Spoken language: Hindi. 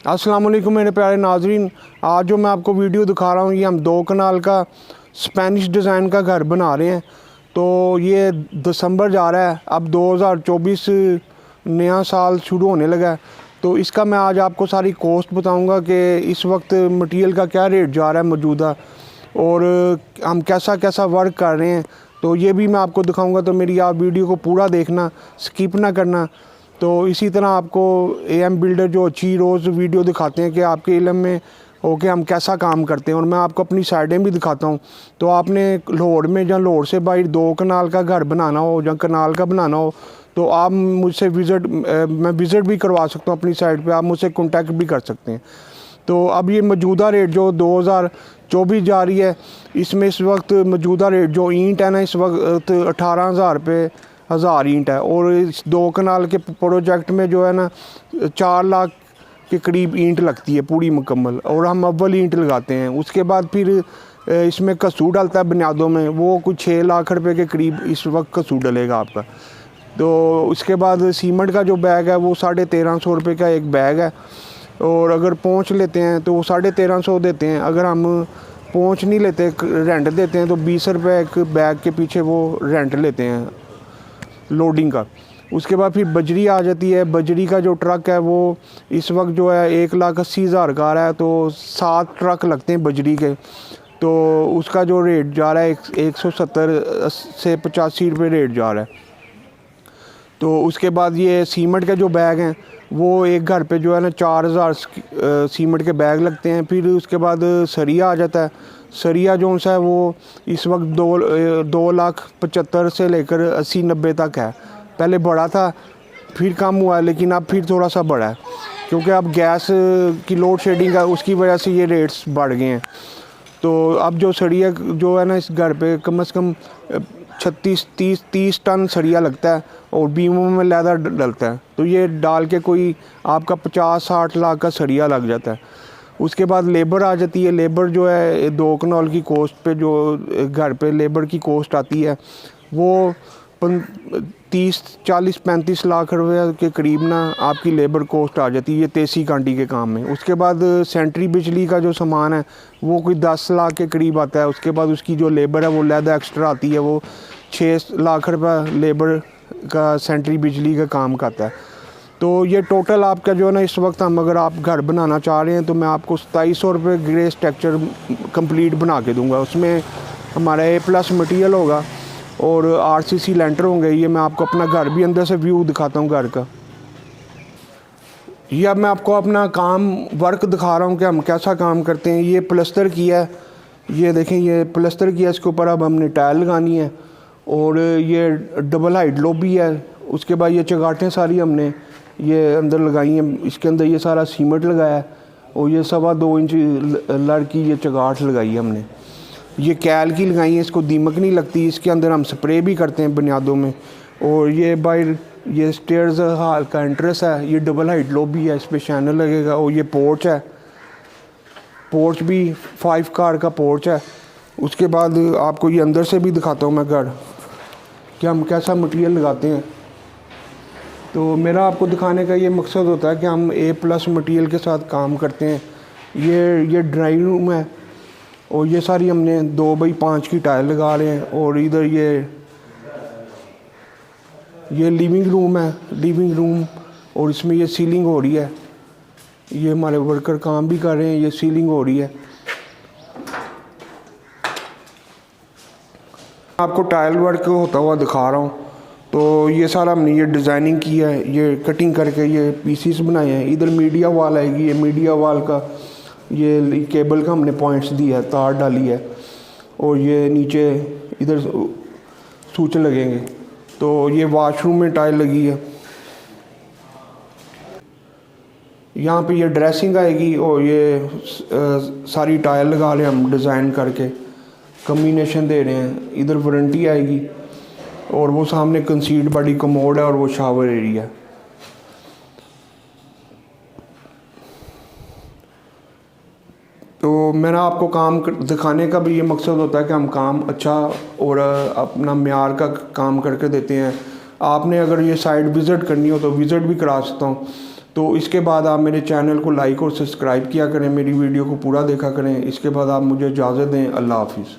अस्सलाम वालेकुम मेरे प्यारे नाजरीन। आज जो मैं आपको वीडियो दिखा रहा हूँ ये हम 2 कनाल का स्पेनिश डिज़ाइन का घर बना रहे हैं। तो ये दिसंबर जा रहा है, अब 2024 नया साल शुरू होने लगा है। तो इसका मैं आज आपको सारी कॉस्ट बताऊंगा कि इस वक्त मटेरियल का क्या रेट जा रहा है मौजूदा, और हम कैसा कैसा वर्क कर रहे हैं। तो ये भी मैं आपको दिखाऊंगा, तो मेरी आप वीडियो को पूरा देखना, स्किप ना करना। तो इसी तरह आपको AM बिल्डर जो अच्छी रोज़ वीडियो दिखाते हैं कि आपके इल्म में हो कि हम कैसा काम करते हैं, और मैं आपको अपनी साइडें भी दिखाता हूँ। तो आपने लाहौर में या लाहौर से बाहर 2 कनाल का घर बनाना हो या कनाल का बनाना हो तो आप मुझसे मैं विज़िट भी करवा सकता हूँ अपनी साइट पे, आप मुझसे कॉन्टैक्ट भी कर सकते हैं। तो अब ये मौजूदा रेट जो 2024 जा रही है, इसमें इस वक्त मौजूदा रेट जो ईंट है ना, इस वक्त 18,000 रुपये 1000 ईंट है। और इस 2 कनाल के प्रोजेक्ट में जो है ना 4 लाख के करीब ईंट लगती है पूरी मुकम्मल, और हम अव्वल ईंट लगाते हैं। उसके बाद फिर इसमें कसूर डलता है बुनियादों में, वो कुछ 6 लाख रुपए के करीब इस वक्त कसूर डलेगा आपका। तो उसके बाद सीमेंट का जो बैग है वो 1350 रुपये का एक बैग है, और अगर पहुँच लेते हैं तो वो 1350 देते हैं। अगर हम पहुँच नहीं लेते, रेंट देते हैं, तो 20 रुपये एक बैग के पीछे वो रेंट लेते हैं लोडिंग का। उसके बाद फिर बजरी आ जाती है। बजरी का जो ट्रक है वो इस वक्त जो है 1,80,000 का आ रहा है, तो 7 ट्रक लगते हैं बजरी के। तो उसका जो रेट जा रहा है 170 से 85 रुपये रेट जा रहा है। तो उसके बाद ये सीमेंट के जो बैग हैं वो एक घर पे जो है ना 4000 सीमेंट के बैग लगते हैं। फिर उसके बाद सरिया आ जाता है। सरिया जो सा है वो इस वक्त 2,75,000 से लेकर 80-90 तक है। पहले बड़ा था, फिर कम हुआ है, लेकिन अब फिर थोड़ा सा बढ़ा है, क्योंकि अब गैस की लोड शेडिंग है, उसकी वजह से ये रेट्स बढ़ गए हैं। तो अब जो सरिया जो है ना इस घर पे कम से कम 36-30 टन सरिया लगता है, और बीमों में लेदर डलता है। तो ये डाल के कोई आपका 50-60 लाख का सरिया लग जाता है। उसके बाद लेबर आ जाती है। लेबर जो है 2 कनाल की कोस्ट पे जो घर पे लेबर की कोस्ट आती है वो 30-40-35 लाख रुपए के करीब ना आपकी लेबर कोस्ट आ जाती है ये तेसी कांटी के काम में। उसके बाद सेंट्री बिजली का जो सामान है वो कोई 10 लाख के करीब आता है। उसके बाद उसकी जो लेबर है वो लैदा एक्स्ट्रा आती है, वो 6 लाख रुपये लेबर का सेंट्री बिजली का काम करता है। तो ये टोटल आपका जो है ना इस वक्त हम अगर आप घर बनाना चाह रहे हैं तो मैं आपको 2700 रुपये ग्रे स्ट्रक्चर कंप्लीट बना के दूंगा। उसमें हमारा A+ मटेरियल होगा और RCC लेंटर होंगे। ये मैं आपको अपना घर भी अंदर से व्यू दिखाता हूँ घर का। ये अब मैं आपको अपना काम वर्क दिखा रहा हूँ कि हम कैसा काम करते हैं। ये प्लस्तर किया है, ये देखें ये प्लस्तर किया, इसके ऊपर अब हमने टाइल लगानी है, और ये डबल हाइट लॉबी है। उसके बाद ये चगाटें सारी हमने ये अंदर लगाई हैं। इसके अंदर ये सारा सीमेंट लगाया है, और ये 2.25 इंच लड़ की ये चगाट लगाई है हमने। ये कैल की लगाई है, इसको दीमक नहीं लगती। इसके अंदर हम स्प्रे भी करते हैं बुनियादों में। और ये बाहर ये स्टेयर्स हाल का एंट्रेंस है, ये डबल हाइट लॉबी है, इस पर चैनल लगेगा। और ये पोर्च है, पोर्च भी 5 कार का पोर्च है। उसके बाद आपको ये अंदर से भी दिखाता हूँ मैं घर कि हम कैसा मटेरियल लगाते हैं। तो मेरा आपको दिखाने का ये मकसद होता है कि हम A+ मटेरियल के साथ काम करते हैं। ये ड्राइंग रूम है, और ये सारी हमने 2x5 की टाइल लगा रहे हैं। और इधर ये लिविंग रूम है, लिविंग रूम, और इसमें ये सीलिंग हो रही है। ये हमारे वर्कर काम भी कर रहे हैं, ये सीलिंग हो रही है। आपको टाइल वर्क होता हुआ दिखा रहा हूँ। तो ये सारा हमने ये डिज़ाइनिंग की है, ये कटिंग करके ये पीसीस बनाए हैं। इधर मीडिया वाल आएगी, ये मीडिया वाल का ये केबल का हमने पॉइंट्स दिया है, तार डाली है। और ये नीचे इधर सूच लगेंगे। तो ये वॉशरूम में टाइल लगी है। यहाँ पे ये ड्रेसिंग आएगी, और ये सारी टाइल लगा रहे हैं हम डिज़ाइन करके, कम्बिनेशन दे रहे हैं। इधर वारंटी आएगी, और वो सामने कंसीड बड़ी कमोड है, और वो शावर एरिया है। तो मेरा आपको काम दिखाने का भी ये मकसद होता है कि हम काम अच्छा और अपना म्यार का काम करके देते हैं। आपने अगर ये साइट विज़िट करनी हो तो विज़िट भी करा सकता हूँ। तो इसके बाद आप मेरे चैनल को लाइक और सब्सक्राइब किया करें, मेरी वीडियो को पूरा देखा करें। इसके बाद आप मुझे इजाज़त दें। अल्लाह हाफिज़।